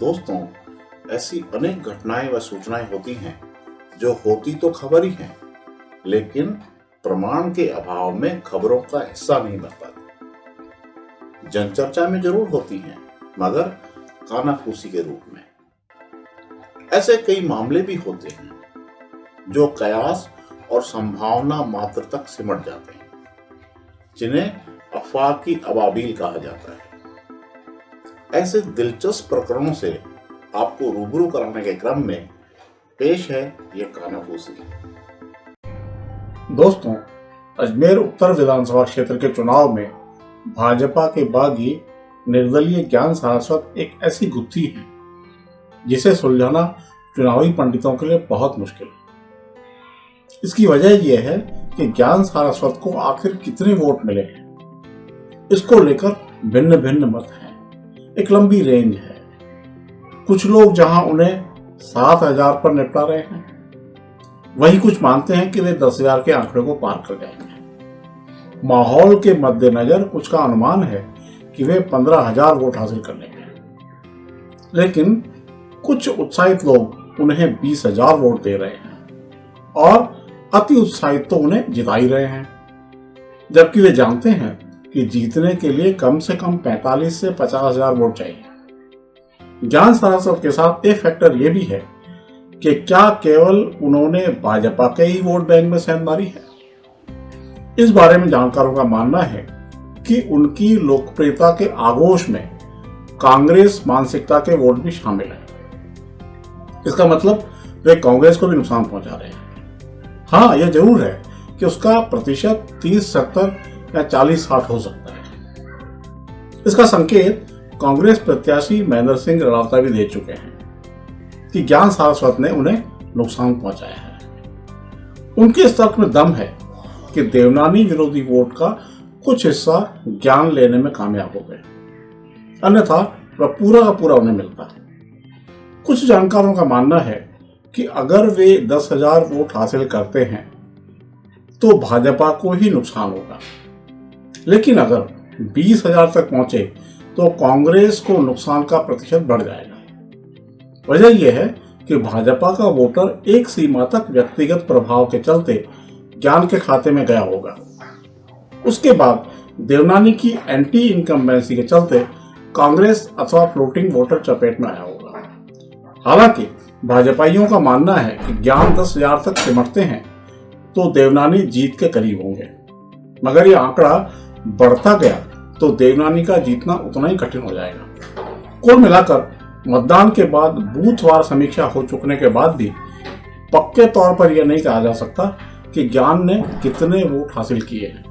दोस्तों, ऐसी अनेक घटनाएं व सूचनाएं होती हैं जो होती तो खबर ही हैं, लेकिन प्रमाण के अभाव में खबरों का हिस्सा नहीं बन पाती। जनचर्चा में जरूर होती हैं, मगर कानाफूसी के रूप में। ऐसे कई मामले भी होते हैं जो कयास और संभावना मात्र तक सिमट जाते हैं, जिन्हें अफवाह की अबाबील कहा जाता है। ऐसे दिलचस्प प्रकरणों से आपको रूबरू कराने के क्रम में पेश है ये कानाफूसी। दोस्तों, अजमेर उत्तर विधानसभा क्षेत्र के चुनाव में भाजपा के बागी निर्दलीय ज्ञान सारस्वत एक ऐसी गुत्थी है जिसे सुलझाना चुनावी पंडितों के लिए बहुत मुश्किल है। इसकी वजह यह है कि ज्ञान सारस्वत को आखिर कितने वोट मिले हैं, इसको लेकर भिन्न भिन्न मत हैं। एक लंबी रेंज है। कुछ लोग जहां उन्हें 7,000 पर निपटा रहे हैं, वहीं कुछ मानते हैं कि वे 10,000 के आंकड़े को पार कर जाएंगे। माहौल के मद्देनजर कुछ का अनुमान है कि वे 15,000 वोट हासिल कर लेंगे, लेकिन कुछ उत्साहित लोग उन्हें 20,000 वोट दे रहे हैं और अति उत्साहित तो उन्हें जिता ही रहे हैं, जबकि वे जानते हैं कि जीतने के लिए कम से कम 45 से 50,000 वोट चाहिए। ज्ञान सारस्वत के साथ एक फैक्टर यह भी है कि क्या केवल उन्होंने भाजपा के ही वोट बैंक में सेंध मारी है। इस बारे में जानकारों का मानना है कि उनकी लोकप्रियता के आगोश में कांग्रेस मानसिकता के वोट भी शामिल हैं। इसका मतलब वे कांग्रेस को भी नुकसान पहुंचा रहे हैं। हाँ, यह जरूर है कि उसका प्रतिशत 30-70 या 40-60 हो सकता है। इसका संकेत कांग्रेस प्रत्याशी महेंद्र सिंह रड़ौता भी दे चुके हैं कि ज्ञान सारस्वत ने उन्हें नुकसान पहुंचाया है। उनके इस तर्क में दम है कि देवनानी विरोधी वोट का कुछ हिस्सा ज्ञान लेने में कामयाब हो गए, अन्यथा वह पूरा का पूरा उन्हें मिलता है। कुछ जानकारों का मानना है कि अगर वे 10,000 वोट हासिल करते हैं तो भाजपा को ही नुकसान होगा, लेकिन अगर 20,000 तक पहुंचे तो कांग्रेस को नुकसान का प्रतिशत बढ़ जाएगा। वजह यह है कि भाजपा का वोटर एक सीमा तक व्यक्तिगत प्रभाव के चलते ज्ञान के खाते में गया होगा। उसके बाद देवनानी की एंटी इनकम्बेंसी के चलते कांग्रेस अथवा फ्लोटिंग वोटर चपेट में आया होगा। हालांकि भाजपाइयों का मानना है कि ज्ञान 10,000 तक सिमटते हैं तो देवनानी जीत के करीब होंगे, मगर यह आंकड़ा बढ़ता गया तो देवनानी का जीतना उतना ही कठिन हो जाएगा। कुल मिलाकर मतदान के बाद बूथवार समीक्षा हो चुकने के बाद भी पक्के तौर पर यह नहीं कहा जा सकता कि ज्ञान ने कितने वोट हासिल किए हैं।